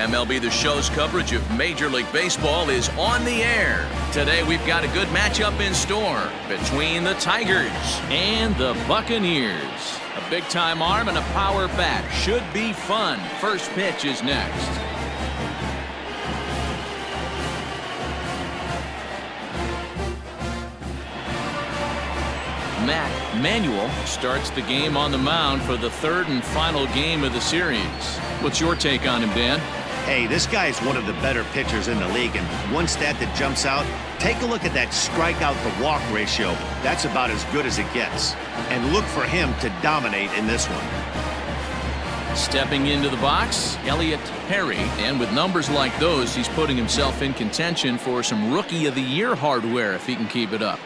MLB The Show's coverage of Major League Baseball is on the air. Today we've got a good matchup in store between the Tigers and the Buccaneers. A big-time arm and a power bat. Should be fun. First pitch is next. Matt Manuel starts the game on the mound for the third and final game of the series. What's your take on him, Dan? Hey, this guy is one of the better pitchers in the league, and one stat that jumps out, take a look at that strikeout to walk ratio. That's about as good as it gets. And look for him to dominate in this one. Stepping into the box, Elliott Perry, and with numbers like those, he's putting himself in contention for some Rookie of the Year hardware if he can keep it up.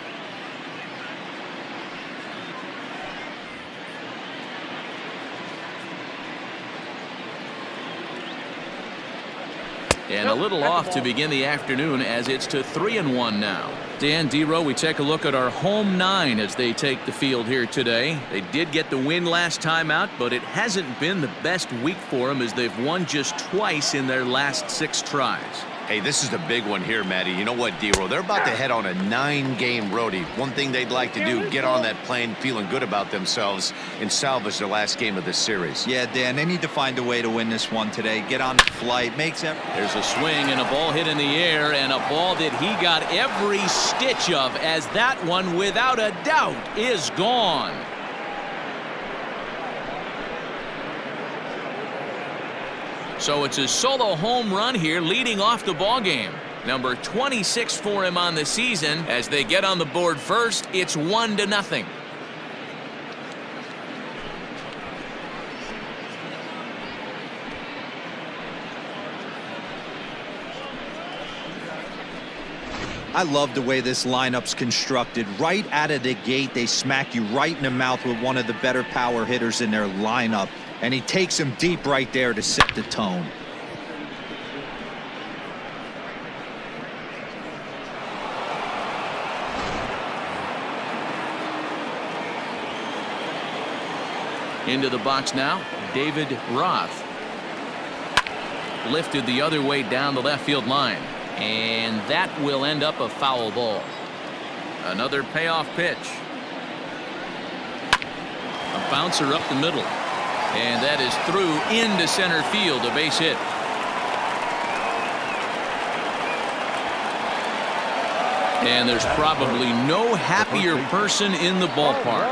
And a little off to begin the afternoon as it's to 3-1 now. Dan, D-Row, we take a look at our home nine as they take the field here today. They did get the win last time out, but it hasn't been the best week for them as they've won just twice in their last 6 tries. Hey, this is the big one here, Matty. You know what, D-Row? They're about to head on a 9-game roadie. One thing they'd like to do, get on that plane feeling good about themselves and salvage their last game of this series. Yeah, Dan, they need to find a way to win this one today. Get on the flight. Makes it. There's a swing and a ball hit in the air, and a ball that he got every stitch of, as that one, without a doubt, is gone. So it's a solo home run here leading off the ball game. Number 26 for him on the season. As they get on the board first, it's 1-0. I love the way this lineup's constructed. Right out of the gate, they smack you right in the mouth with one of the better power hitters in their lineup. And he takes him deep right there to set the tone. Into the box now, David Roth. Lifted the other way down the left field line. And that will end up a foul ball. Another payoff pitch. A bouncer up the middle. And that is through into center field, a base hit. And there's probably no happier person in the ballpark.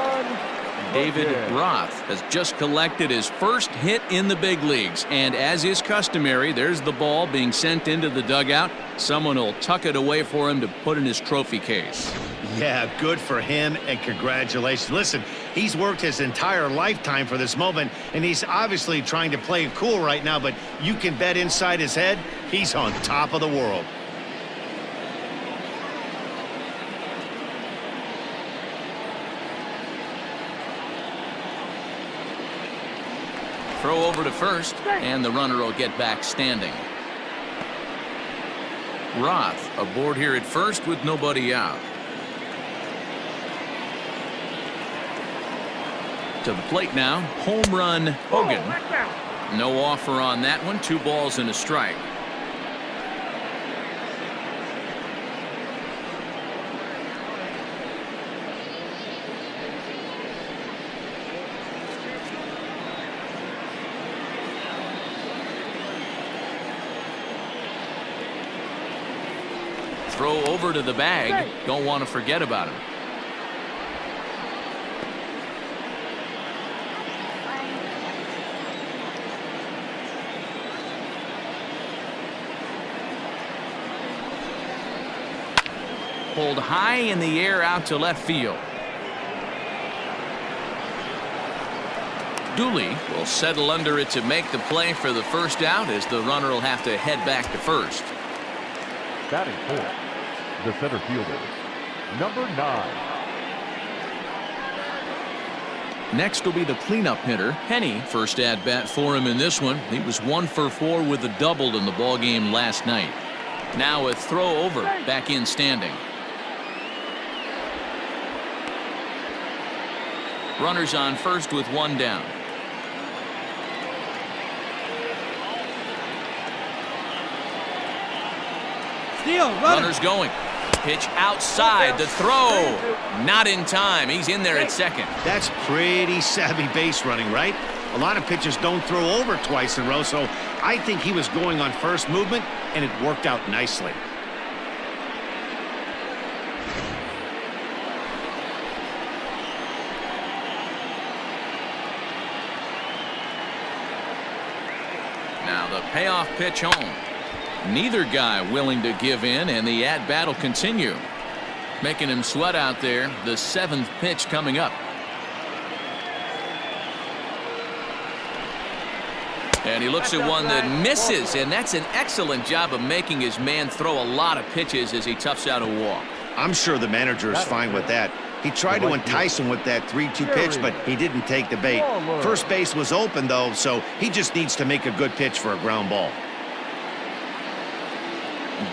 David Roth has just collected his first hit in the big leagues. And as is customary, there's the ball being sent into the dugout. Someone will tuck it away for him to put in his trophy case. Yeah, good for him, and congratulations. Listen, he's worked his entire lifetime for this moment, and he's obviously trying to play it cool right now, but you can bet inside his head, he's on top of the world. Throw over to first, and the runner will get back standing. Roth aboard here at first with nobody out. To the plate now, home run Hogan. No offer on that one. 2 balls and a strike. Throw over to the bag. Don't want to forget about him. Pulled high in the air out to left field. Dooley will settle under it to make the play for the first out, as the runner will have to head back to first. Batting fourth, the center fielder, number 9. Next will be the cleanup hitter, Penny. First at bat for him in this one. He was 1 for 4 with a double in the ball game last night. Now a throw over, back in standing. Runners on first with 1 down. Runners going. Pitch outside. The throw. Not in time. He's in there at second. That's pretty savvy base running, right? A lot of pitchers don't throw over twice in a row, so I think he was going on first movement, and it worked out nicely. Now the payoff pitch home. Neither guy willing to give in, and the at-bat will continue. Making him sweat out there. The 7th pitch coming up. And he looks at one that misses, and that's an excellent job of making his man throw a lot of pitches as he toughs out a walk. I'm sure the manager is fine with that. He tried to entice him with that 3-2 pitch, but he didn't take the bait. First base was open, though, so he just needs to make a good pitch for a ground ball.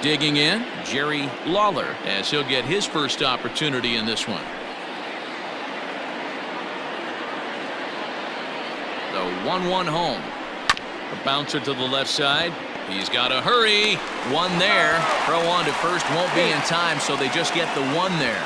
Digging in, Jerry Lawler, as he'll get his first opportunity in this one. The 1-1 home. A bouncer to the left side. He's got to hurry. One there. Throw on to first won't be in time, so they just get the one there.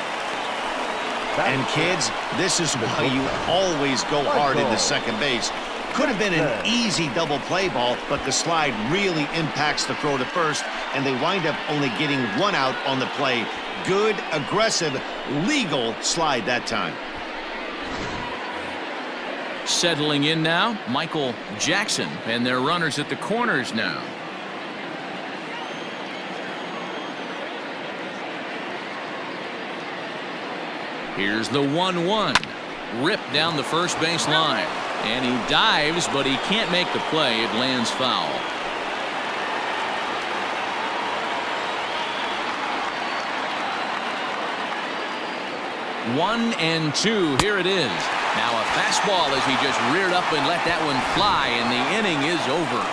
And kids, this is why you always go hard into second base. Could have been an easy double play ball, but the slide really impacts the throw to first, and they wind up only getting one out on the play. Good, aggressive, legal slide that time. Settling in now, Michael Jackson, and their runners at the corners now. Here's the 1-1. Ripped down the first base line. And he dives, but he can't make the play. It lands foul. One and two. Here it is. Now a fastball as he just reared up and let that one fly, and the inning is over.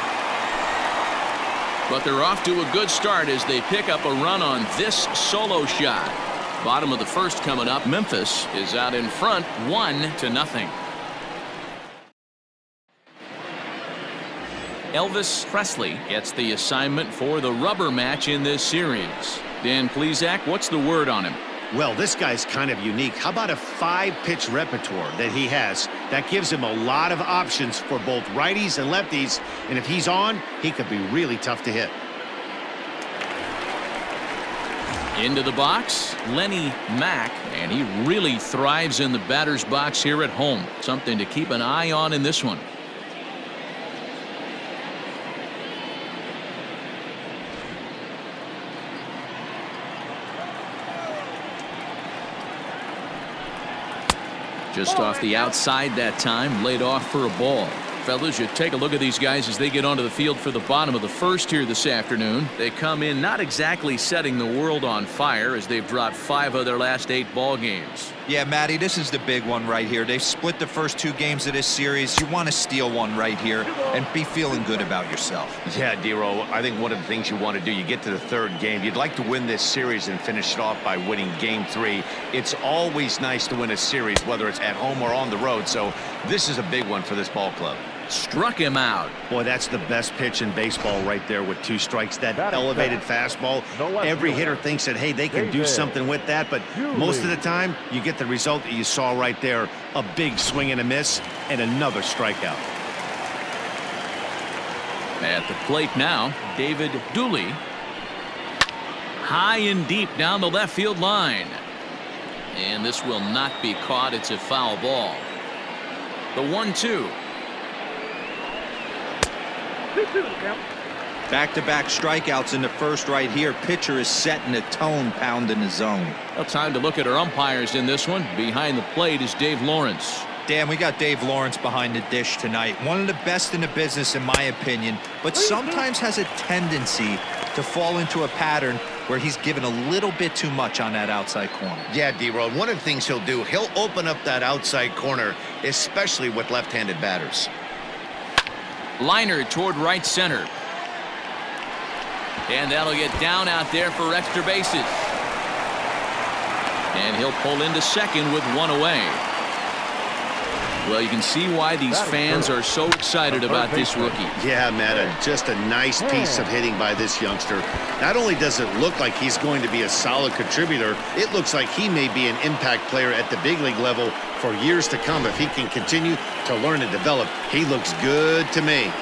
But they're off to a good start as they pick up a run on this solo shot. Bottom of the first coming up. Memphis is out in front 1-0. Elvis Presley gets the assignment for the rubber match in this series. Dan Plesac, what's the word on him? Well, this guy's kind of unique. How about a 5-pitch repertoire that he has? That gives him a lot of options for both righties and lefties. And if he's on, he could be really tough to hit. Into the box, Lenny Mack, and he really thrives in the batter's box here at home. Something to keep an eye on in this one. Just off the outside that time, laid off for a ball. Fellas, you take a look at these guys as they get onto the field for the bottom of the first here this afternoon. They come in not exactly setting the world on fire as they've dropped 5 of their last 8 ball games. Yeah, Matty, this is the big one right here. They've split the first 2 games of this series. You want to steal one right here and be feeling good about yourself. Yeah, D-Row, I think one of the things you want to do, you get to the 3rd game, you'd like to win this series and finish it off by winning game 3. It's always nice to win a series, whether it's at home or on the road, so this is a big one for this ball club. Struck him out. Boy, that's the best pitch in baseball right there with 2 strikes. That elevated fastball. Every hitter thinks that, hey, they can do something with that, but most of the time you get the result that you saw right there. A big swing and a miss and another strikeout. At the plate now, David Dooley. High and deep down the left field line. And this will not be caught. It's a foul ball. The 1-2. Back-to-back strikeouts in the first right here. Pitcher is setting the tone, pounding the zone. Well, time to look at our umpires in this one. Behind the plate is Dave Lawrence. Dan, we got Dave Lawrence behind the dish tonight. One of the best in the business, in my opinion, but sometimes has a tendency to fall into a pattern where he's given a little bit too much on that outside corner. Yeah, D-Road, one of the things he'll do, he'll open up that outside corner, especially with left-handed batters. Liner toward right center. And that'll get down out there for extra bases. And he'll pull into second with 1 away. Well, you can see why these fans are so excited about this rookie. Yeah, Matt, just a nice piece of hitting by this youngster. Not only does it look like he's going to be a solid contributor, it looks like he may be an impact player at the big league level for years to come if he can continue to learn and develop. He looks good to me.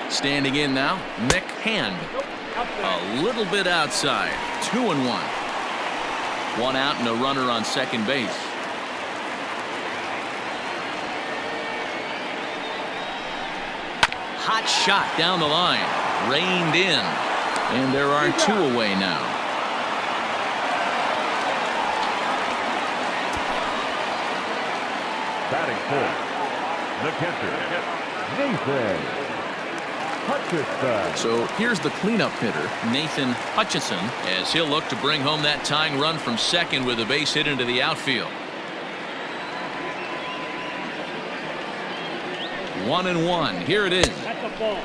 Standing in now, Nick Hand. A little bit outside. 2-1. One out and a runner on second base. Hot shot down the line. Reined in. And there are 2 away now. Batting fourth, the catcher, Nathan Hutchinson. So here's the cleanup hitter, Nathan Hutchinson, as he'll look to bring home that tying run from second with a base hit into the outfield. 1-1. Here it is. That's a ball.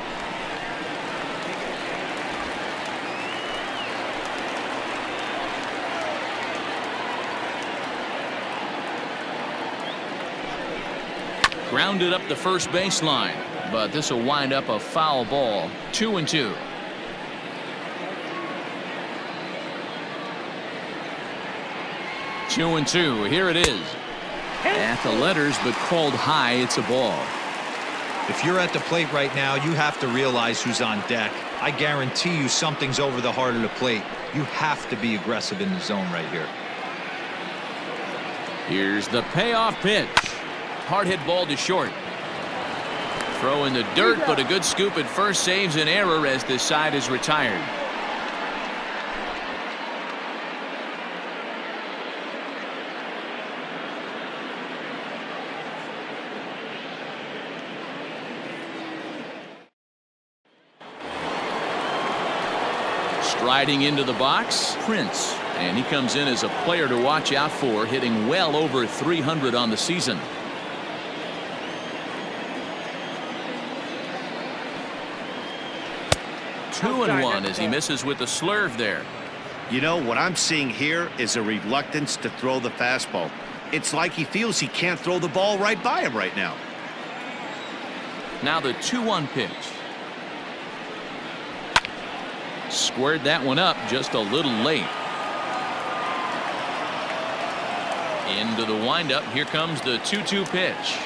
Grounded up the first baseline, but this will wind up a foul ball. 2-2. Here it is. At the letters, but called high. It's a ball. If you're at the plate right now, you have to realize who's on deck. I guarantee you something's over the heart of the plate. You have to be aggressive in the zone right here. Here's the payoff pitch. Hard hit ball to short. Throw in the dirt, but a good scoop at first saves an error as this side is retired. Striding into the box, Prince. And he comes in as a player to watch out for, hitting well over 300 on the season. Two and one as he misses with the slurve there. You know, what I'm seeing here is a reluctance to throw the fastball. It's like he feels he can't throw the ball right by him right now. Now the 2-1 pitch. Squared that one up just a little late. Into the windup. Here comes the 2-2 pitch.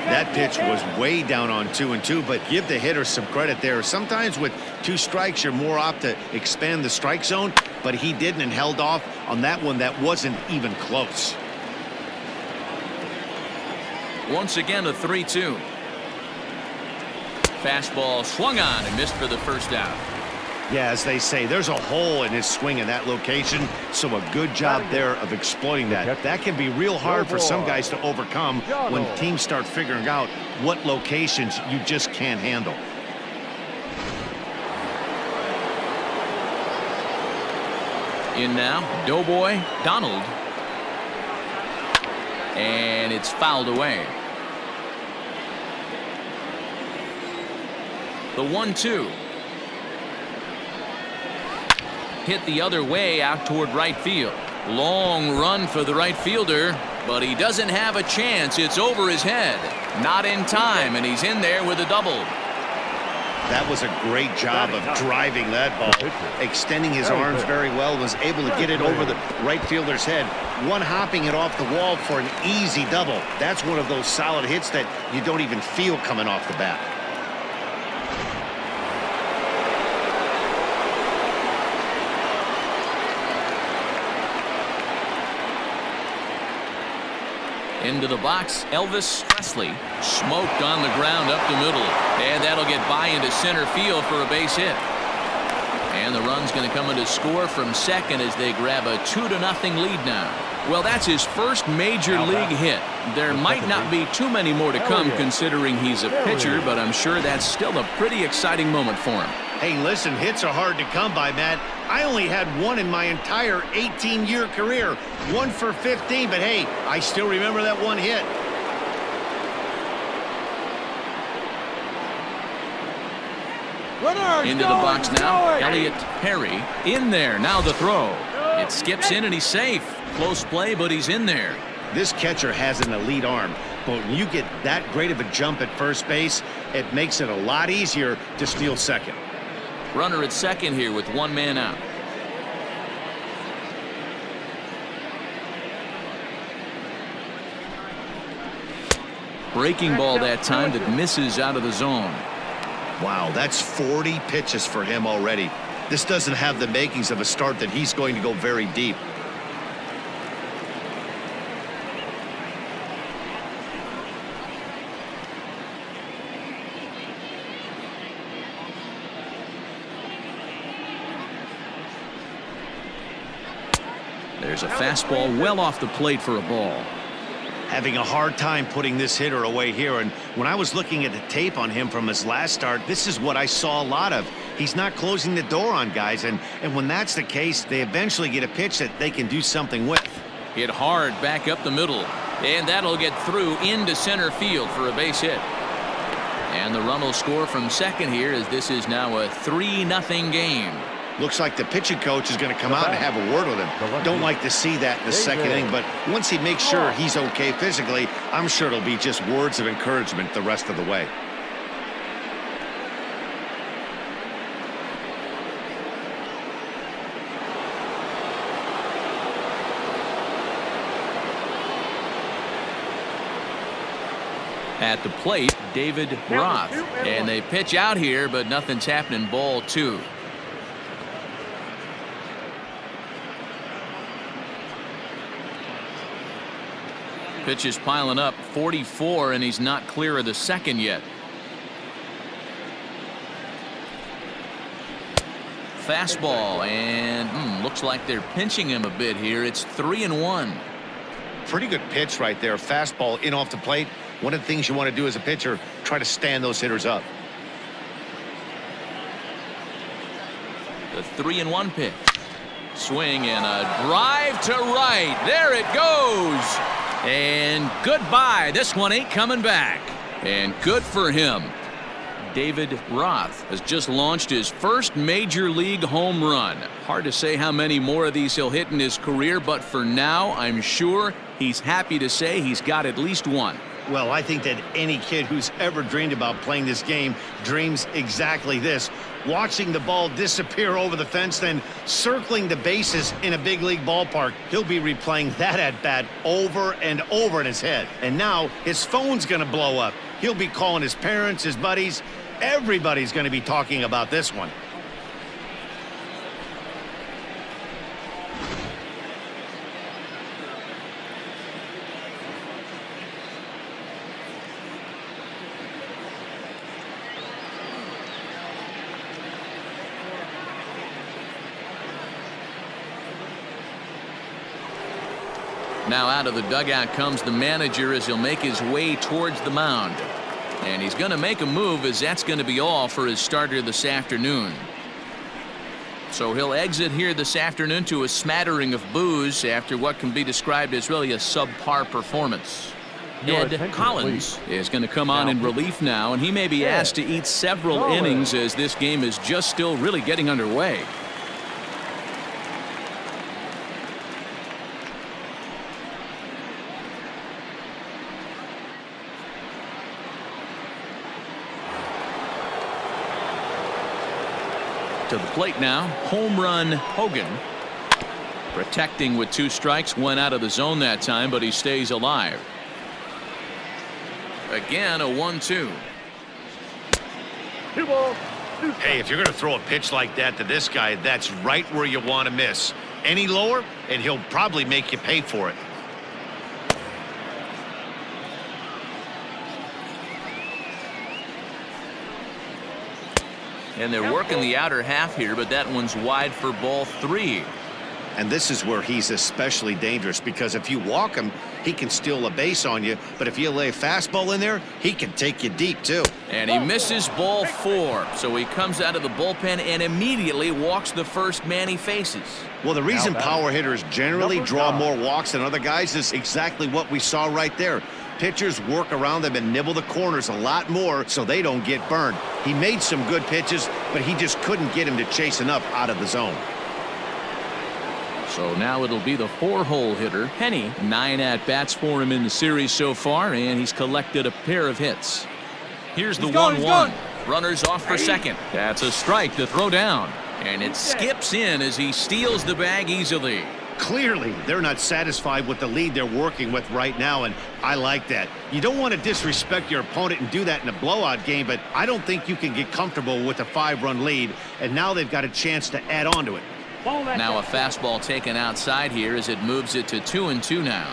That pitch was way down on 2-2, but give the hitter some credit there. Sometimes with 2 strikes, you're more apt to expand the strike zone, but he didn't and held off on that one that wasn't even close. Once again, a 3-2. Fastball swung on and missed for the first out. Yeah, as they say, there's a hole in his swing in that location, so a good job there of exploiting that. That can be real hard for some guys to overcome when teams start figuring out what locations you just can't handle. In now, Doughboy Donald. And it's fouled away. The 1-2. Hit the other way out toward right field. Long run for the right fielder, but he doesn't have a chance. It's over his head. Not in time, and he's in there with a double. That was a great job of driving that ball. Extending his arms very well, was able to get it over the right fielder's head. One hopping it off the wall for an easy double. That's one of those solid hits that you don't even feel coming off the bat. Into the box, Elvis Presley. Smoked on the ground up the middle. And that'll get by into center field for a base hit. And the run's going to come in to score from second as they grab a 2-0 lead now. Well, that's his first major league hit. There might not be too many more to come considering he's a pitcher, but I'm sure that's still a pretty exciting moment for him. Hey, listen, hits are hard to come by, Matt. I only had one in my entire 18-year career. 1 for 15, but hey, I still remember that one hit. Into the box now, Elliott Perry in there. Now the throw. It skips in and he's safe. Close play, but he's in there. This catcher has an elite arm, but when you get that great of a jump at first base, it makes it a lot easier to steal second. Runner at second here with one man out. Breaking ball that time that misses out of the zone. Wow, that's 40 pitches for him already. This doesn't have the makings of a start that he's going to go very deep. There's a fastball well off the plate for a ball. Having a hard time putting this hitter away here, and when I was looking at the tape on him from his last start, this is what I saw a lot of. He's not closing the door on guys, and when that's the case, they eventually get a pitch that they can do something with. Hit hard back up the middle, and that'll get through into center field for a base hit. And the run will score from second here, as this is now a 3-0 game. Looks like the pitching coach is going to come out and have a word with him. Don't like to see that in the second inning, but once he makes sure he's okay physically, I'm sure it'll be just words of encouragement the rest of the way. At the plate, David Roth. And they pitch out here, but nothing's happening. Ball 2. Pitch is piling up, 44, and he's not clear of the second yet. Fastball, and looks like they're pinching him a bit here. It's 3-1. Pretty good pitch right there. Fastball in off the plate. One of the things you want to do as a pitcher, try to stand those hitters up. The 3-1 pitch. Swing and a drive to right. There it goes. And goodbye. This one ain't coming back. And good for him. David Roth has just launched his first major league home run. Hard to say how many more of these he'll hit in his career, but for now, I'm sure he's happy to say he's got at least one. Well, I think that any kid who's ever dreamed about playing this game dreams exactly this. Watching the ball disappear over the fence, then circling the bases in a big league ballpark. He'll be replaying that at bat over and over in his head. And now his phone's going to blow up. He'll be calling his parents, his buddies. Everybody's going to be talking about this one. Now out of the dugout comes the manager as he'll make his way towards the mound. And he's going to make a move, as that's going to be all for his starter this afternoon. So he'll exit here this afternoon to a smattering of boos after what can be described as really a subpar performance. Ed Collins is going to come on in relief now, and he may be asked to eat several innings as this game is just still really getting underway. To the plate now, home run Hogan. Protecting with 2 strikes, went out of the zone that time, but he stays alive. Again, a 1-2. Hey, if you're going to throw a pitch like that to this guy, that's right where you want to miss. Any lower, and he'll probably make you pay for it. And they're working the outer half here, but that one's wide for ball 3. And this is where he's especially dangerous, because if you walk him, he can steal a base on you. But if you lay a fastball in there, he can take you deep, too. And he misses ball 4. So he comes out of the bullpen and immediately walks the first man he faces. Well, the reason power hitters generally draw more walks than other guys is exactly what we saw right there. Pitchers work around them and nibble the corners a lot more so they don't get burned. He made some good pitches, but he just couldn't get him to chase enough out of the zone. So now it'll be the 4-hole hitter, Penny. 9 at-bats for him in the series so far, and he's collected a pair of hits. Here's the 1-1. Runners off for second. That's a strike to throw down. And it skips in as he steals the bag easily. Clearly, they're not satisfied with the lead they're working with right now, and I like that. You don't want to disrespect your opponent and do that in a blowout game, but I don't think you can get comfortable with a 5-run lead, and now they've got a chance to add on to it. Now a fastball taken outside here as it moves it to 2-2 now.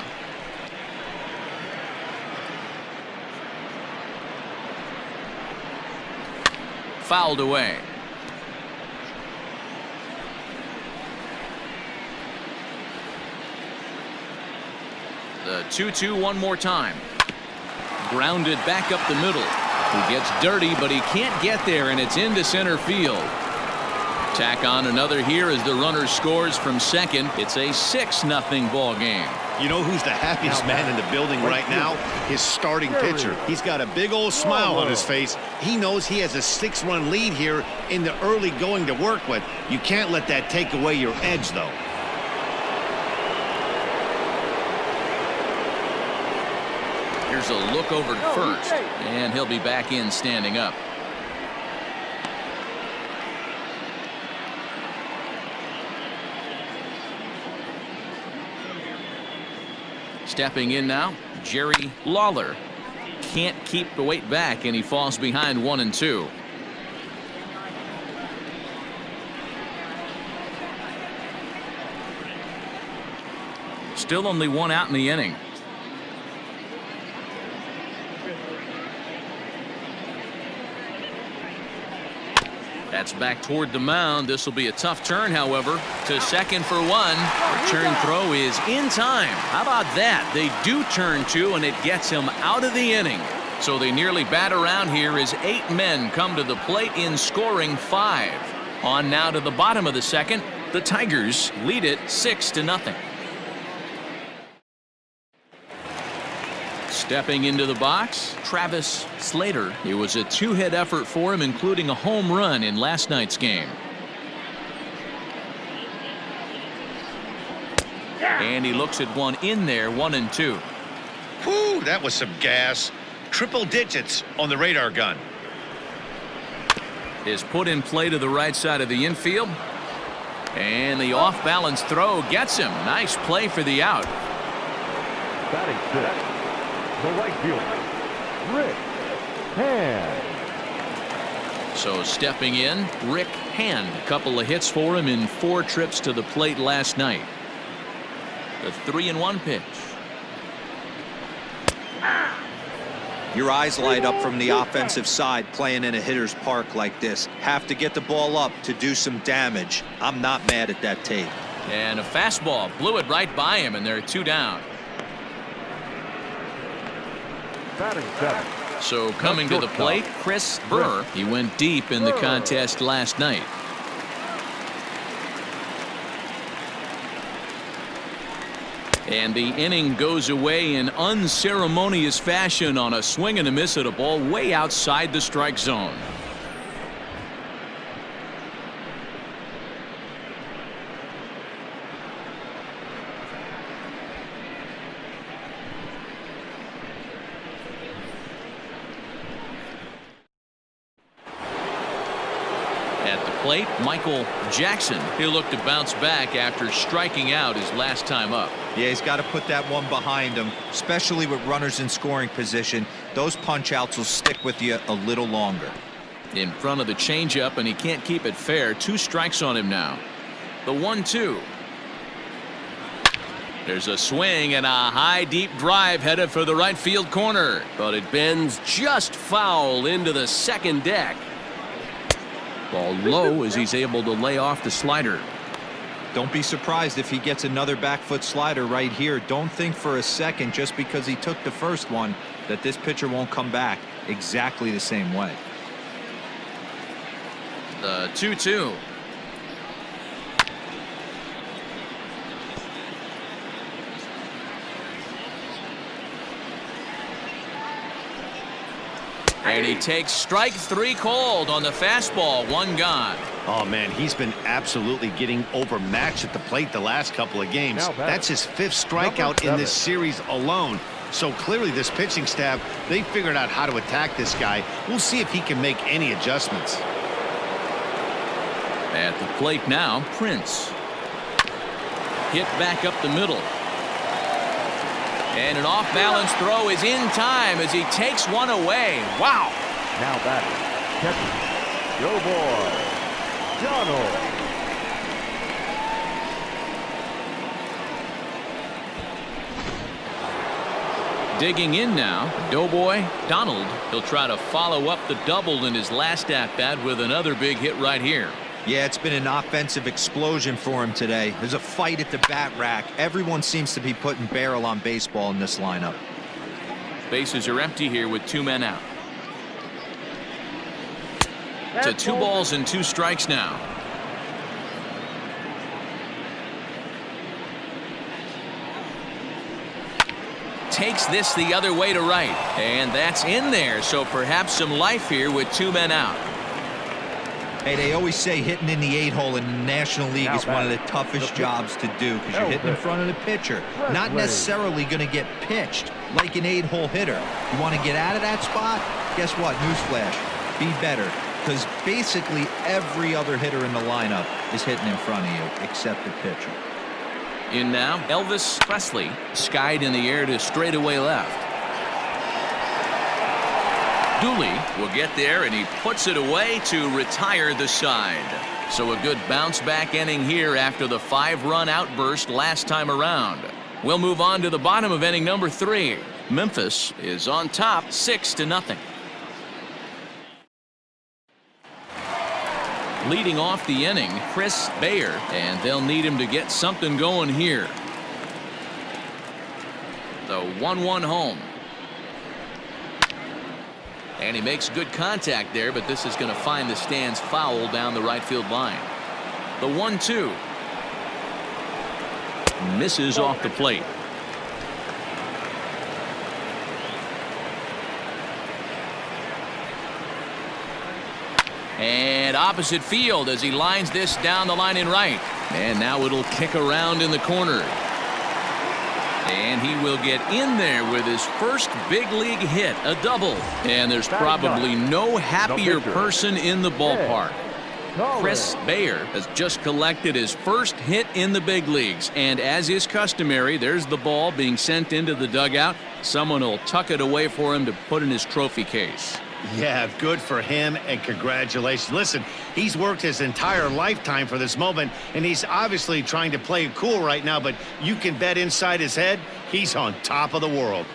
Fouled away. The 2-2 one more time. Grounded back up the middle. He gets dirty, but he can't get there, and it's into center field. Tack on another here as the runner scores from second. It's a 6-0 ball game. You know who's the happiest man in the building right now? His starting pitcher. He's got a big old smile on his face. He knows he has a 6-run lead here in the early going to work with. You can't let that take away your edge, though. Here's a look over to first, and he'll be back in standing up. Stepping in now, Jerry Lawler. Can't keep the weight back, and he falls behind 1-2. Still only 1 out in the inning. That's back toward the mound. This will be a tough turn, however. To second for 1. Return throw is in time. How about that? They do turn 2, and it gets him out of the inning. So they nearly bat around here as 8 men come to the plate in scoring 5. On now to the bottom of the second. The Tigers lead it 6-0. Stepping into the box, Travis Slater. It was a 2-hit effort for him, including a home run in last night's game. And he looks at one in there, 1-2. Whew, that was some gas. Triple digits on the radar gun. Is put in play to the right side of the infield. And the off-balance throw gets him. Nice play for the out. Batting 6. The right fielder, Rick Hand. So stepping in, Rick Hand. A couple of hits for him in 4 trips to the plate last night. The 3-1 pitch. Your eyes light up from the offensive side playing in a hitter's park like this. Have to get the ball up to do some damage. I'm not mad at that tape. And a fastball blew it right by him, and they're 2 down. Batting 7. So coming to the plate, Chris Burr. He went deep in the contest last night. And the inning goes away in unceremonious fashion on a swing and a miss at a ball way outside the strike zone. Plate, Michael Jackson. He'll look to bounce back after striking out his last time up. Yeah, he's got to put that one behind him, especially with runners in scoring position. Those punch outs will stick with you a little longer. In front of the changeup, and he can't keep it fair. 2 strikes on him now. The 1-2. There's a swing and a high deep drive headed for the right field corner, but it bends just foul into the second deck. Ball low as he's able to lay off the slider. Don't be surprised if he gets another back foot slider right here. Don't think for a second, just because he took the first one, that this pitcher won't come back exactly the same way. The 2-2. And he takes strike 3 cold on the fastball. 1 gone. Oh, man, he's been absolutely getting overmatched at the plate the last couple of games. That's his 5th strikeout in this series alone. So clearly this pitching staff, they figured out how to attack this guy. We'll see if he can make any adjustments. At the plate now, Prince. Hit back up the middle. And an off-balance throw is in time as he takes one away. Wow. Now batting, catcher, Doughboy, Donald. Digging in now, Doughboy, Donald. He'll try to follow up the double in his last at-bat with another big hit right here. Yeah, it's been an offensive explosion for him today. There's a fight at the bat rack. Everyone seems to be putting barrel on baseball in this lineup. Bases are empty here with 2 men out. To 2 balls and 2 strikes now. Takes this the other way to right. And that's in there, so perhaps some life here with 2 men out. Hey, they always say hitting in the 8-hole in the National League is one of the toughest jobs to do because you're hitting in front of the pitcher. Not necessarily going to get pitched like an 8-hole hitter. You want to get out of that spot? Guess what? Newsflash. Be better. Because basically every other hitter in the lineup is hitting in front of you except the pitcher. In now, Elvis Presley, skied in the air to straightaway left. Dooley will get there, and he puts it away to retire the side. So a good bounce-back inning here after the 5-run outburst last time around. We'll move on to the bottom of inning number 3. Memphis is on top 6-0. Leading off the inning, Chris Bayer, and they'll need him to get something going here. The 1-1 home. And he makes good contact there, but this is going to find the stands foul down the right field line. The 1-2. Misses off the plate. And opposite field as he lines this down the line in right. And now it'll kick around in the corner. And he will get in there with his first big league hit, a double. And there's probably no happier person in the ballpark. Chris Bayer has just collected his first hit in the big leagues. And as is customary, there's the ball being sent into the dugout. Someone will tuck it away for him to put in his trophy case. Yeah, good for him, and congratulations. Listen, he's worked his entire lifetime for this moment, and he's obviously trying to play it cool right now, but you can bet inside his head, he's on top of the world.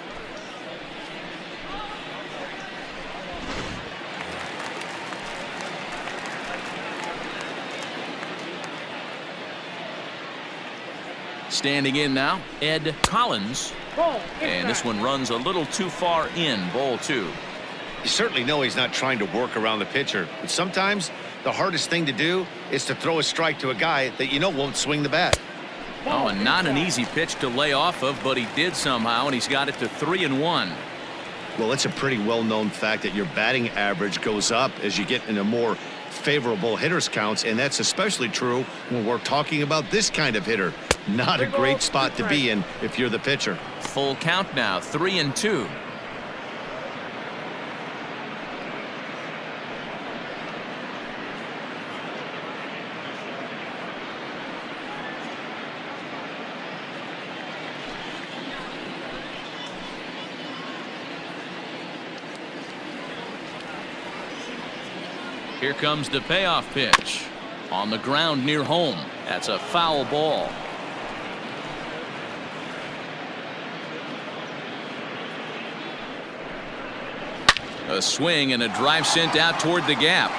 Standing in now, Ed Collins. And this one runs a little too far in, ball 2. You certainly know he's not trying to work around the pitcher, but sometimes the hardest thing to do is to throw a strike to a guy that you know won't swing the bat. Oh, and not an easy pitch to lay off of, but he did somehow, and he's got it to 3-1. Well, it's a pretty well-known fact that your batting average goes up as you get into more favorable hitters counts, and that's especially true when we're talking about this kind of hitter. Not a great spot to be in if you're the pitcher. Full count now, 3-2. Here comes the payoff pitch. On the ground near home. That's a foul ball. A swing and a drive sent out toward the gap.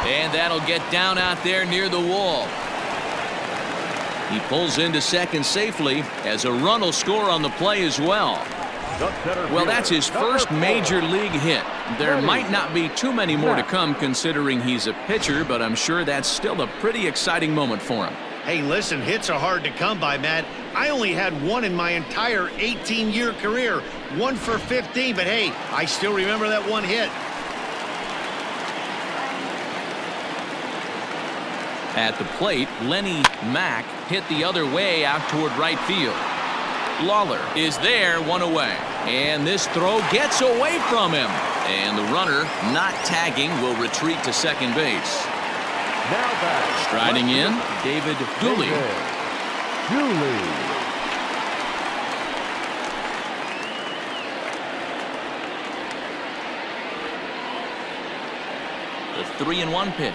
And that'll get down out there near the wall. He pulls into second safely as a run will score on the play as well. Well, that's his first major league hit. There might not be too many more to come considering he's a pitcher, but I'm sure that's still a pretty exciting moment for him. Hey, listen, hits are hard to come by, Matt. I only had one in my entire 18-year career. 1 for 15, but hey, I still remember that one hit. At the plate, Lenny Mack hit the other way out toward right field. Lawler is there, 1 away. And this throw gets away from him. And the runner, not tagging, will retreat to second base. Now back. Striding in, David Dooley. The 3-1 pitch.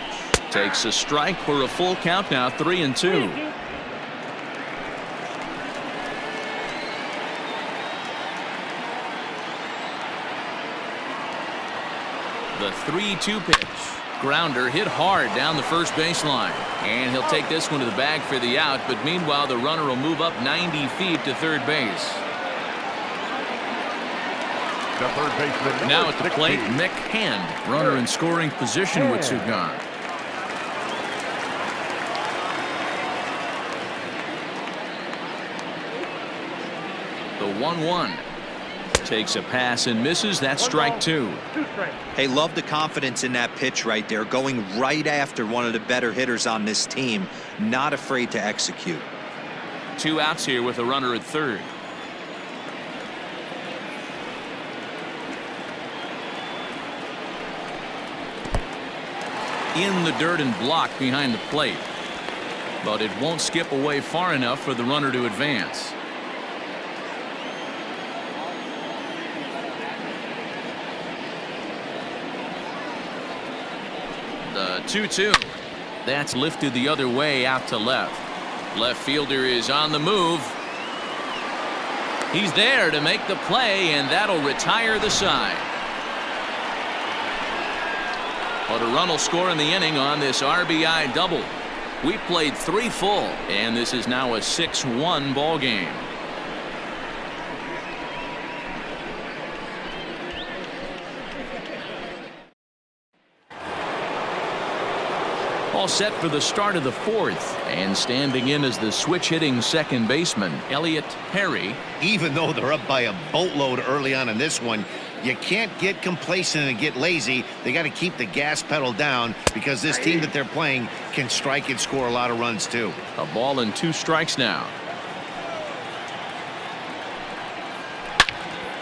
Takes a strike for a full count now, 3-2. The 3-2 pitch. Grounder hit hard down the first baseline. And he'll take this one to the bag for the out, but meanwhile the runner will move up 90 feet to third base. The third baseman, now at the 16. plate, Mick Hand, runner in scoring position with two gone. The 1-1 takes a pass and misses. That's strike 2. Hey, love the confidence in that pitch right there, going right after one of the better hitters on this team, not afraid to execute. 2 outs here with a runner at third. In the dirt and blocked behind the plate, but it won't skip away far enough for the runner to advance. The 2-2. That's lifted the other way out to left. Left fielder is on the move. He's there to make the play, and that'll retire the side. But a run will score in the inning on this RBI double. We played 3 full, and this is now a 6-1 ball game. All set for the start of the 4th, and standing in as the switch-hitting second baseman, Elliott Perry. Even though they're up by a boatload early on in this one, you can't get complacent and get lazy. They got to keep the gas pedal down because this team that they're playing can strike and score a lot of runs too. A ball and 2 strikes now.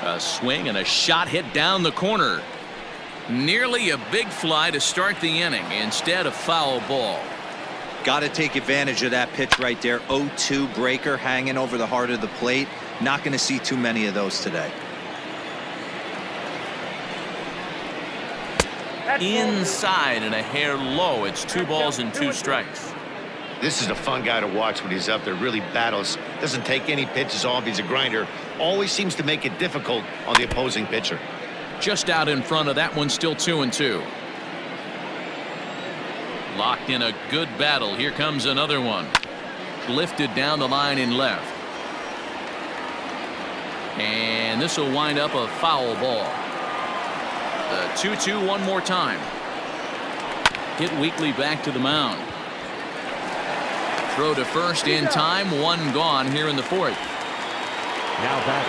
A swing and a shot hit down the corner. Nearly a big fly to start the inning. Instead, a foul ball. Got to take advantage of that pitch right there. 0-2 breaker hanging over the heart of the plate. Not going to see too many of those today. Inside and a hair low. It's 2 balls and 2 strikes. This is a fun guy to watch when he's up there. Really battles. Doesn't take any pitches off. He's a grinder. Always seems to make it difficult on the opposing pitcher. Just out in front of that one, still 2-2. Locked in a good battle. Here comes another one. Lifted down the line in left. And this will wind up a foul ball. The 2-2 one more time. Hit weakly back to the mound. Throw to first in time. 1 gone here in the 4th. Now back.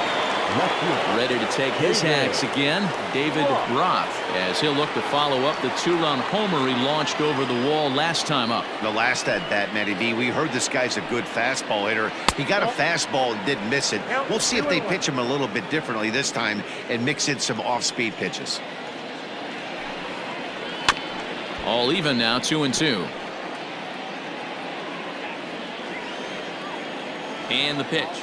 Ready to take his hacks again, David Roth, as he'll look to follow up the 2-run homer he launched over the wall last time up. The last at bat, Matty V, we heard this guy's a good fastball hitter. He got a fastball and didn't miss it. We'll see if they pitch him a little bit differently this time and mix in some off-speed pitches. All even now, 2-2. And the pitch.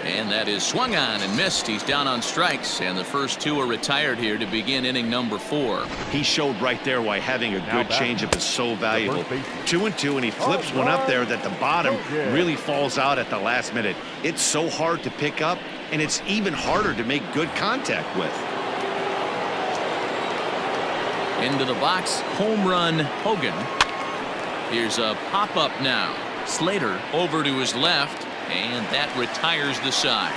And that is swung on and missed. He's down on strikes, and the first 2 are retired here to begin inning number 4. He showed right there why having a good changeup is so valuable. 2-2, and he flips one up there that the bottom really falls out at the last minute. It's so hard to pick up, and it's even harder to make good contact with. Into the box, home run Hogan. Here's a pop-up now. Slater over to his left. And that retires the side.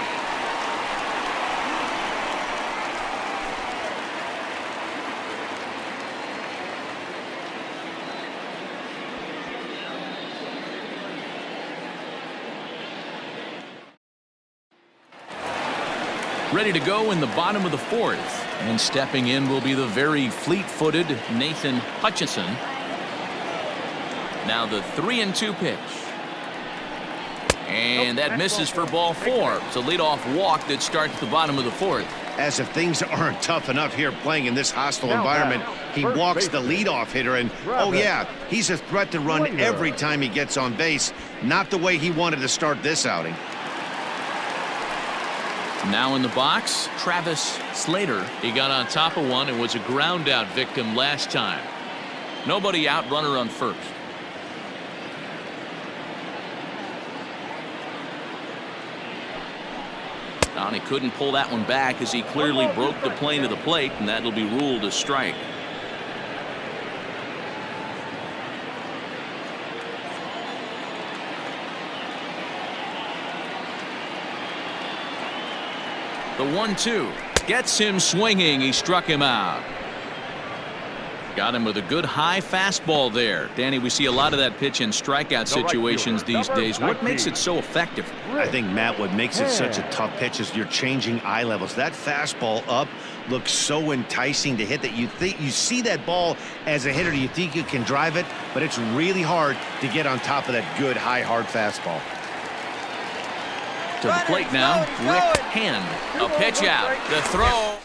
Ready to go in the bottom of the fourth. And stepping in will be the very fleet-footed Nathan Hutchinson. Now the 3-2 pitch. And that misses for ball 4. It's a leadoff walk that starts the bottom of the fourth. As if things aren't tough enough here playing in this hostile environment, he walks the leadoff hitter, and oh yeah, he's a threat to run every time he gets on base. Not the way he wanted to start this outing. Now in the box, Travis Slater. He got on top of one and was a ground out victim last time. Nobody out, runner on first. He couldn't pull that one back as he clearly broke the plane of the plate, and that'll be ruled a strike. The 1-2 gets him swinging. He struck him out. Got him with a good high fastball there. Danny, we see a lot of that pitch in strikeout situations these days. What makes it so effective? I think, Matt, what makes it such a tough pitch is you're changing eye levels. That fastball up looks so enticing to hit that you see that ball as a hitter, you think you can drive it, but it's really hard to get on top of that good high hard fastball. To the plate now, Rick Hand. A pitch out. The throw.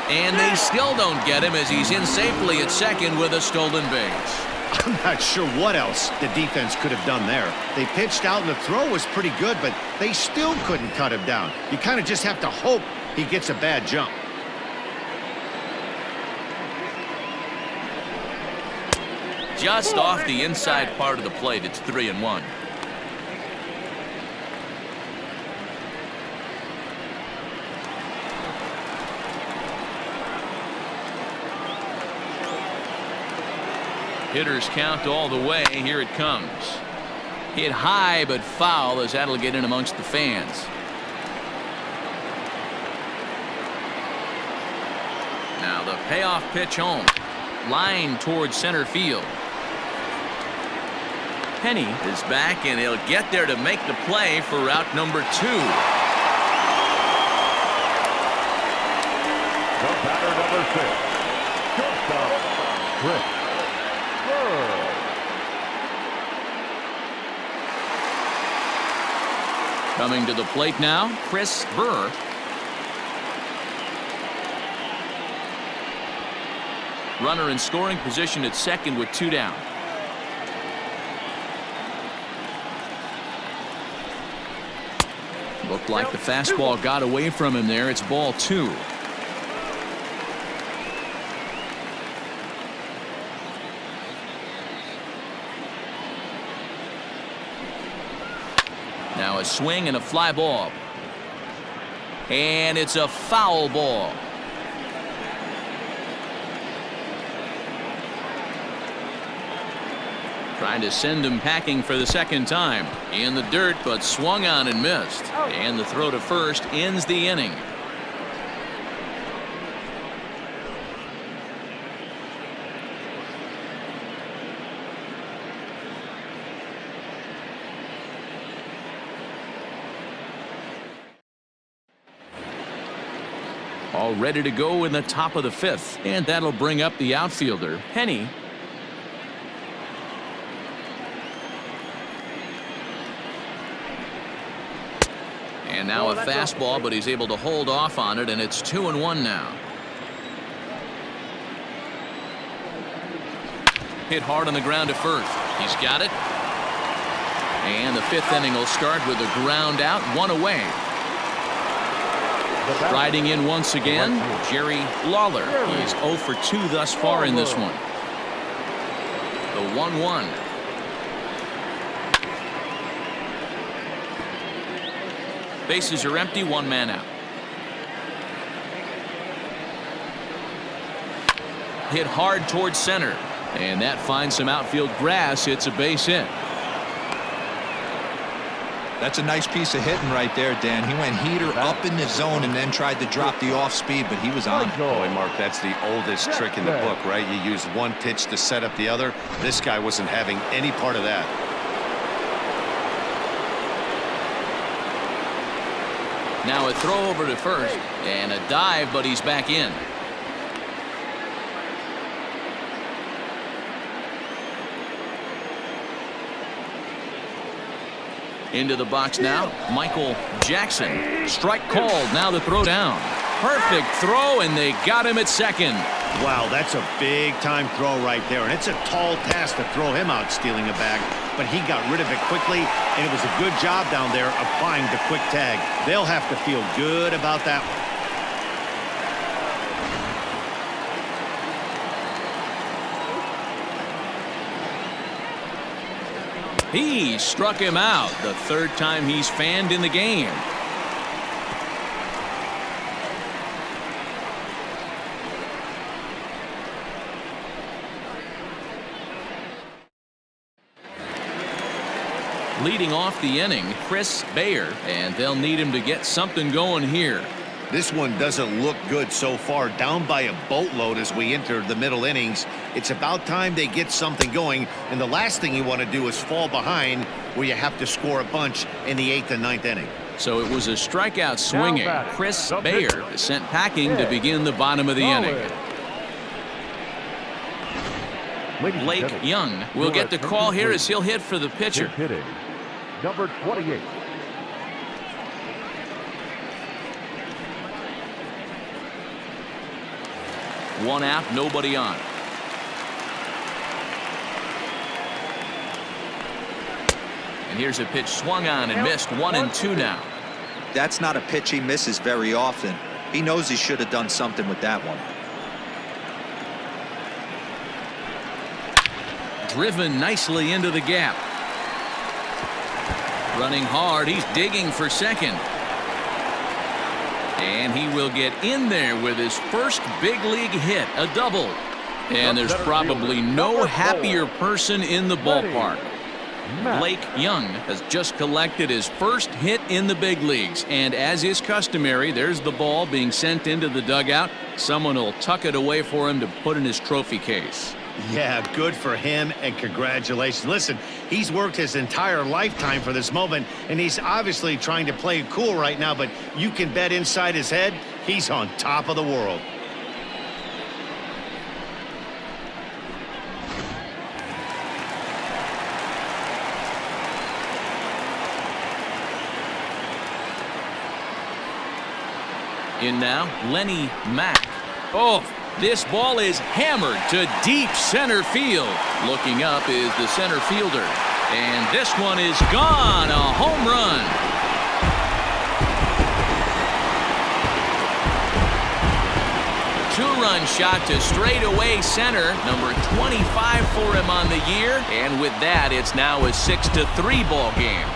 And they still don't get him as he's in safely at second with a stolen base. I'm not sure what else the defense could have done there. They pitched out and the throw was pretty good, but they still couldn't cut him down. You kind of just have to hope he gets a bad jump. Just off the inside part of the plate, it's 3-1. Hitters count all the way. Here it comes. Hit high but foul as that'll get in amongst the fans. Now the payoff pitch home. Line towards center field. Penny is back and he'll get there to make the play for route number 2. The batter, number 6. Shortstop, Chris. Coming to the plate now, Chris Burr. Runner in scoring position at second with 2 down. Looked like the fastball got away from him there. It's ball 2. Now a swing and a fly ball. And it's a foul ball. Trying to send him packing for the second time. In the dirt, but swung on and missed. And the throw to first ends the inning. All ready to go in the top of the 5th. And that'll bring up the outfielder, Penny. And now a fastball, but he's able to hold off on it, and it's 2-1 now. Hit hard on the ground to first. He's got it. And the 5th inning will start with a ground out, 1 away. Riding in once again, Jerry Lawler. He's 0 for 2 thus far in this one. The 1-1. Bases are empty, 1 man out. Hit hard towards center. And that finds some outfield grass. It's a base hit. That's a nice piece of hitting right there, Dan. He went heater up in the zone and then tried to drop the off speed, but he was on. Boy, Mark, that's the oldest trick in the book, right? You use one pitch to set up the other. This guy wasn't having any part of that. Now a throw over to first and a dive, but he's back in. Into the box now, Michael Jackson. Strike called. Now the throw down. Perfect throw, and they got him at second. Wow, that's a big-time throw right there, and it's a tall task to throw him out stealing a bag, but he got rid of it quickly, and it was a good job down there applying the quick tag. They'll have to feel good about that one. He struck him out, the third time he's fanned in the game. Leading off the inning, Chris Bayer, and they'll need him to get something going here. This one doesn't look good so far, down by a boatload as we enter the middle innings. It's about time they get something going, and the last thing you want to do is fall behind where you have to score a bunch in the 8th and 9th inning. So it was a strikeout swinging. Chris Bayer is sent packing to begin the bottom of the inning. Blake Young will get the call here as he'll hit for the pitcher. Hitting, number 28. One out, nobody on. And here's a pitch swung on and missed. 1-2 now. That's not a pitch he misses very often. He knows he should have done something with that one. Driven nicely into the gap. Running hard, he's digging for second. And he will get in there with his first big league hit, a double. And there's probably no happier person in the ballpark. Blake Young has just collected his first hit in the big leagues, and as is customary, there's the ball being sent into the dugout. Someone will tuck it away for him to put in his trophy case. Yeah, good for him, and congratulations. Listen, he's worked his entire lifetime for this moment, and he's obviously trying to play it cool right now, but you can bet inside his head, he's on top of the world. In now, Lenny Mack. Oh, this ball is hammered to deep center field. Looking up is the center fielder. And this one is gone. A home run. Two-run shot to straightaway center. Number 25 for him on the year. And with that, it's now a 6-3 ball game.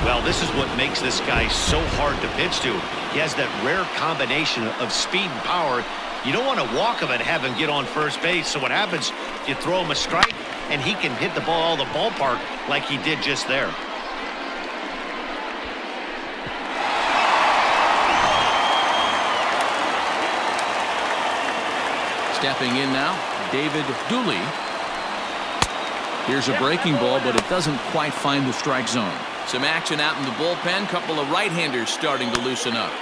Well, this is what makes this guy so hard to pitch to. He has that rare combination of speed and power. You don't want to walk him and have him get on first base. So what happens, you throw him a strike, and he can hit the ball all the ballpark like he did just there. Stepping in now, David Dooley. Here's a breaking ball, but it doesn't quite find the strike zone. Some action out in the bullpen. Couple of right-handers starting to loosen up.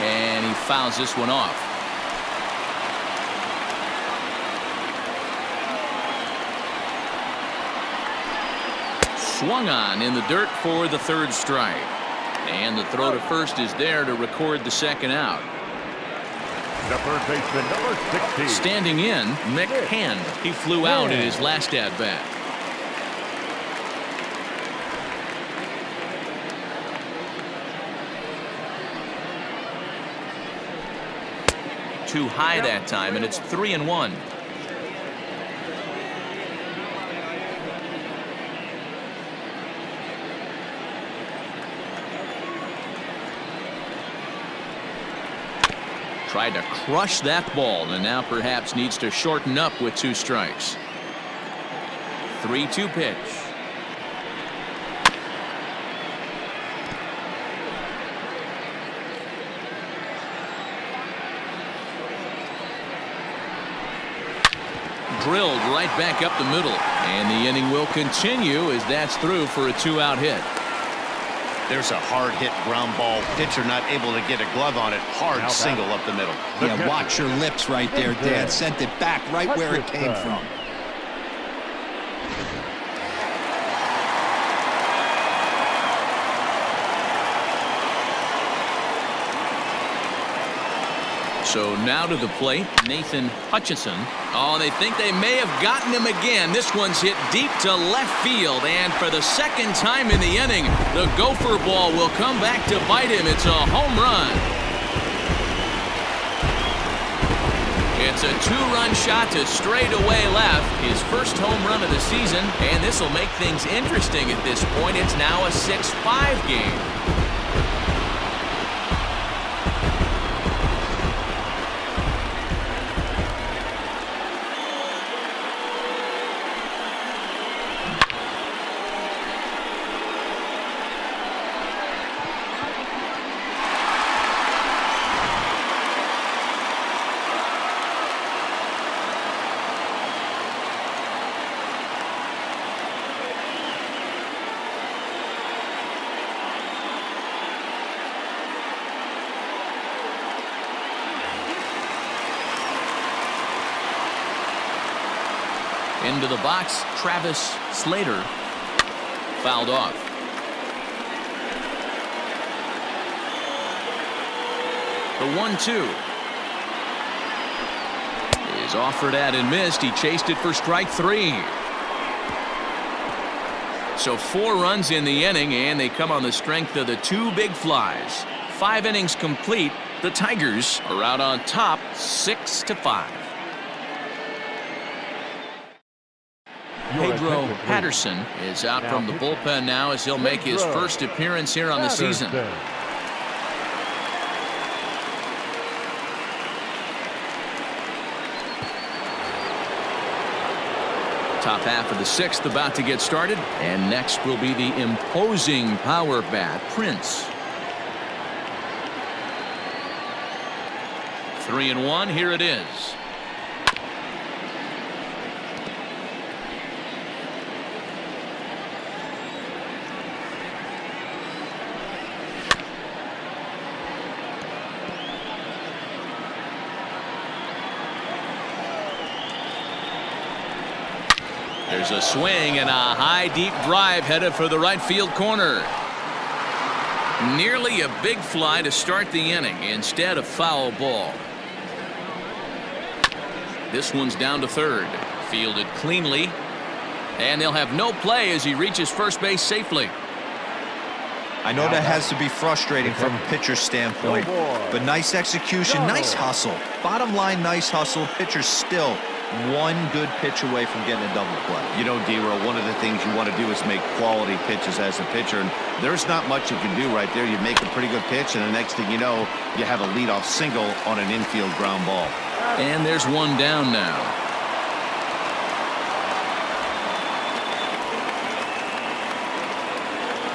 And he fouls this one off. Swung on in the dirt for the third strike. And the throw to first is there to record the second out. The third baseman, number 16. Standing in, Mick Hand. He flew out in his last at-bat. Too high that time, and it's 3-1. Tried to crush that ball, and now perhaps needs to shorten up with 2 strikes. 3-2 pitch. drilled right back up the middle. And the inning will continue as that's through for a 2-out hit. There's a hard hit ground ball. Pitcher not able to get a glove on it. Hard single up the middle. Yeah, watch your lips right there, Dad. Sent it back right where it came from. So now to the plate, Nathan Hutchison. Oh, they think they may have gotten him again. This one's hit deep to left field, and for the second time in the inning, the gopher ball will come back to bite him. It's a home run. It's a 2-run shot to straightaway left, his first home run of the season, and this will make things interesting at this point. It's now a 6-5 game. Into the box, Travis Slater. Fouled off. The 1-2 is offered at and missed. He chased it for strike 3. So 4 runs in the inning, and they come on the strength of the 2 big flies. 5 innings complete. The Tigers are out on top 6-5. Pedro Patterson is out from the bullpen now as he'll make his first appearance here on the season. Top half of the 6th about to get started, and next will be the imposing power bat, Prince. 3-1, here it is. There's a swing and a high deep drive headed for the right field corner. Nearly a big fly to start the inning. Instead, a foul ball. This one's down to third. Fielded cleanly. And they'll have no play as he reaches first base safely. I know that has to be frustrating from a pitcher's standpoint, but nice execution, nice hustle. Bottom line, nice hustle. Pitcher's still one good pitch away from getting a double play. You know, D-Row, one of the things you want to do is make quality pitches as a pitcher, and there's not much you can do right there. You make a pretty good pitch, and the next thing you know, you have a leadoff single on an infield ground ball. And there's one down now.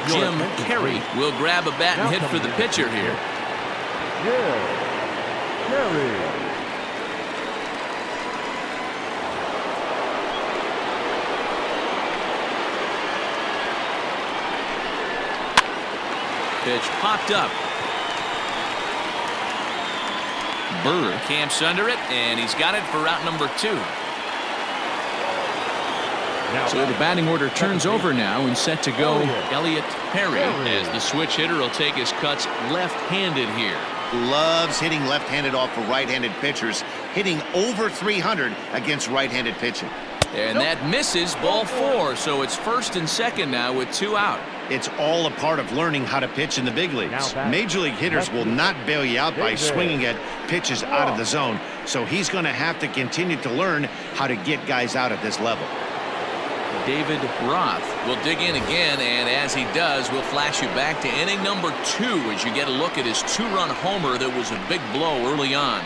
Jim Carey will grab a bat and hit for the pitcher here. Carey. Pitch popped up. Burr camps under it, and he's got it for route number 2. So the batting order turns over now and set to go Elliott Perry as the switch hitter will take his cuts left-handed here. Loves hitting left-handed off of right-handed pitchers, hitting over 300 against right-handed pitching. And that misses, ball 4, so it's first and second now with 2 out. It's all a part of learning how to pitch in the big leagues. Major league hitters will not bail you out by swinging at pitches out of the zone, so he's going to have to continue to learn how to get guys out at this level. David Roth will dig in again, and as he does, we'll flash you back to inning number 2 as you get a look at his 2-run homer that was a big blow early on.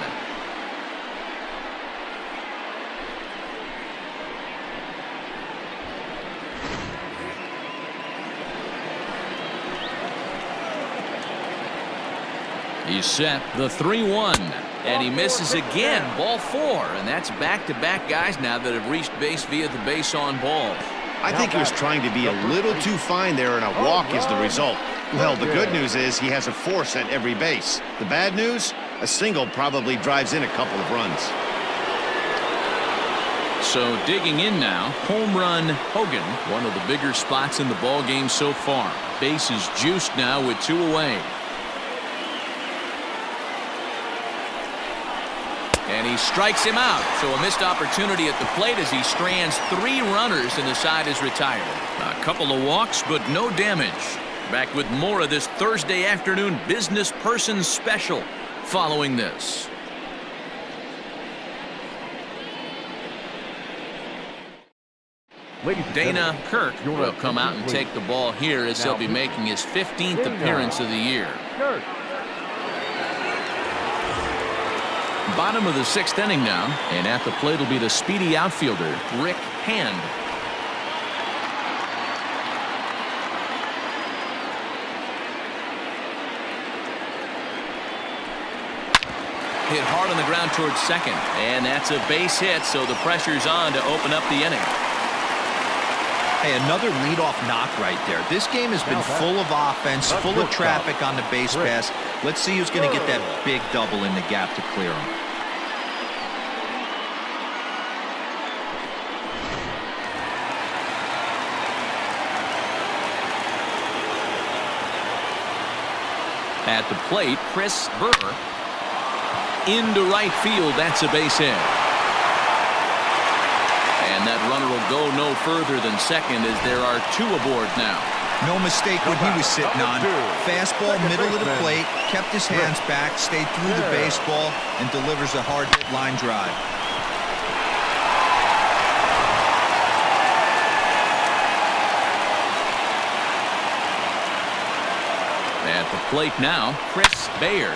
He's set, the 3-1, And he misses again, ball 4. And that's back-to-back guys now that have reached base via the base on balls. I think he was trying to be a little too fine there, and a walk is the result. Well, the good news is he has a force at every base. The bad news? A single probably drives in a couple of runs. So digging in now, home run Hogan, one of the bigger spots in the ball game so far. Base is juiced now with 2 away. And he strikes him out. So a missed opportunity at the plate as he strands 3 runners and the side is retired. A couple of walks, but no damage. Back with more of this Thursday afternoon business person special following this. Dana Kirk will come out and take the ball here as he'll be making his 15th appearance of the year. Bottom of the 6th inning now, and at the plate will be the speedy outfielder, Rick Hand. Hit hard on the ground towards second, and that's a base hit, so the pressure's on to open up the inning. Hey, another leadoff knock right there. This game has been full of offense, full of traffic on the base pass. Let's see who's going to get that big double in the gap to clear him. At the plate, Chris Burr. Into right field, that's a base hit. And that runner will go no further than second as there are 2 aboard now. No mistake what he was sitting on. Fastball, middle of the plate, kept his hands back, stayed through the baseball, and delivers a hard-hit line drive. At the plate now, Chris Bayer.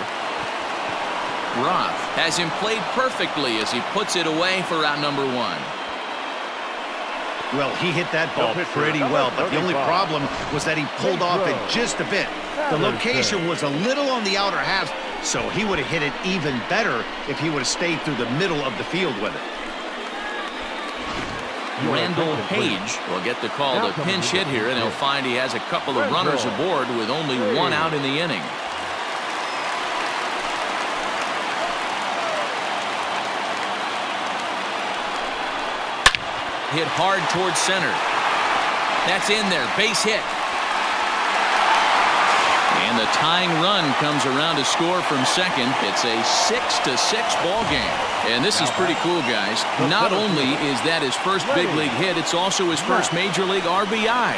Roth has him played perfectly as he puts it away for out number 1. Well, he hit that ball pretty well, but the only problem was that he pulled off it just a bit. The location was a little on the outer half, so he would have hit it even better if he would have stayed through the middle of the field with it. Randall Page will get the call to pinch hit here, and he'll find he has a couple of runners aboard with only 1 out in the inning. Hit hard towards center. That's in there. Base hit. And the tying run comes around to score from second. It's a 6-6 ball game. And this is pretty cool, guys. Not only is that his first big league hit, it's also his first major league RBI.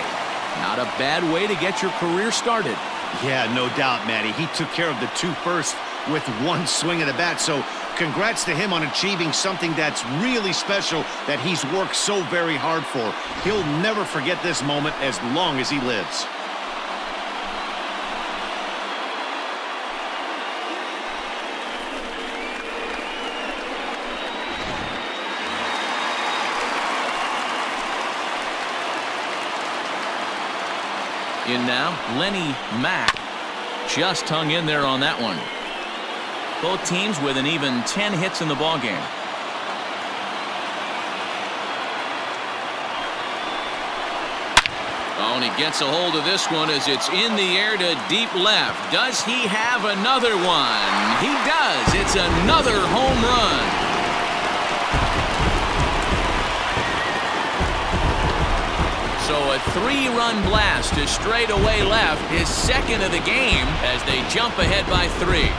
Not a bad way to get your career started. Yeah, no doubt, Matty. He took care of the 2 first with 1 swing of the bat. So congrats to him on achieving something that's really special that he's worked so very hard for. He'll never forget this moment as long as he lives. In now, Lenny Mack just hung in there on that one. Both teams with an even 10 hits in the ballgame. Oh, and he gets a hold of this one as it's in the air to deep left. Does he have another one? He does. It's another home run. So a 3-run blast to straightaway left, his second of the game as they jump ahead by 3.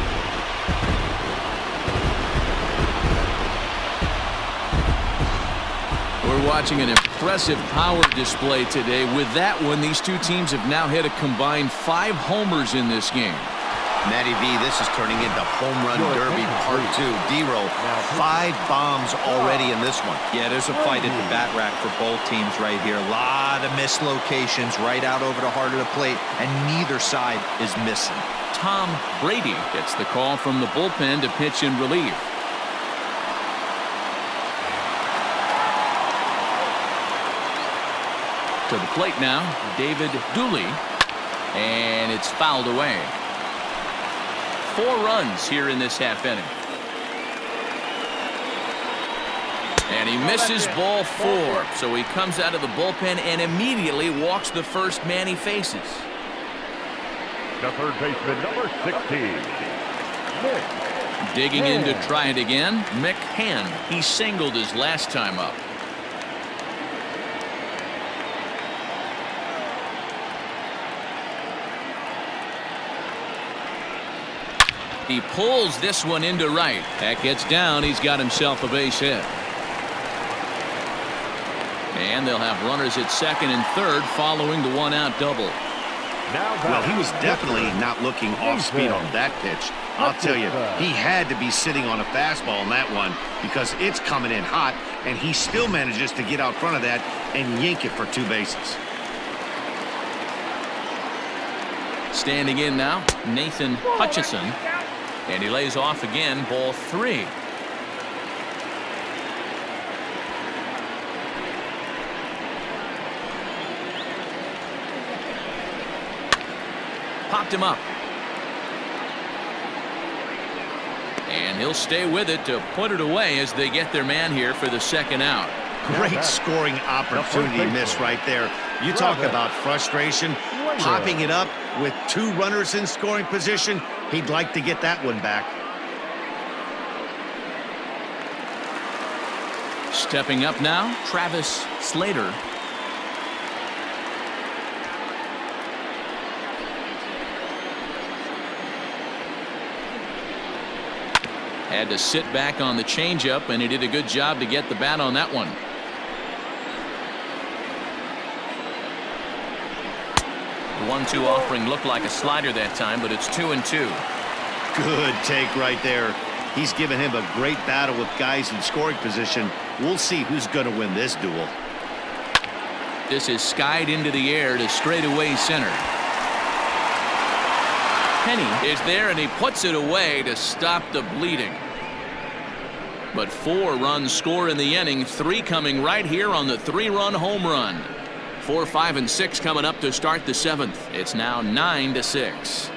We're watching an impressive power display today. With that one, these 2 teams have now hit a combined 5 homers in this game. Matty V, this is turning into Home Run Derby Part 2. D-Row, 5 bombs already in this one. Yeah, there's a fight at the bat rack for both teams right here. A lot of missed locations right out over the heart of the plate, and neither side is missing. Tom Brady gets the call from the bullpen to pitch in relief. To the plate now, David Dooley, and it's fouled away. 4 runs here in this half inning. And he misses ball 4. So he comes out of the bullpen and immediately walks the first man he faces. The third baseman, number 16. Digging in to try it again, McCann. He singled his last time up. He pulls this one into right. That gets down. He's got himself a base hit. And they'll have runners at second and third following the one-out double. Well, he was definitely not looking off speed on that pitch. I'll tell you, he had to be sitting on a fastball on that one because it's coming in hot, and he still manages to get out front of that and yank it for 2 bases. Standing in now, Nathan Hutchison. And he lays off again, ball 3. Popped him up. And he'll stay with it to put it away as they get their man here for the second out. Great scoring opportunity miss right there. You talk about frustration. Popping it up with 2 runners in scoring position. He'd like to get that one back. Stepping up now, Travis Slater. Had to sit back on the changeup, and he did a good job to get the bat on that one. The 1-2 offering looked like a slider that time, but it's 2-2. Good take right there. He's given him a great battle with guys in scoring position. We'll see who's going to win this duel. This is skied into the air to straightaway center. Penny is there, and he puts it away to stop the bleeding. But 4 runs score in the inning, 3 coming right here on the 3-run home run. 4, 5, and 6 coming up to start the 7th. It's now 9-6.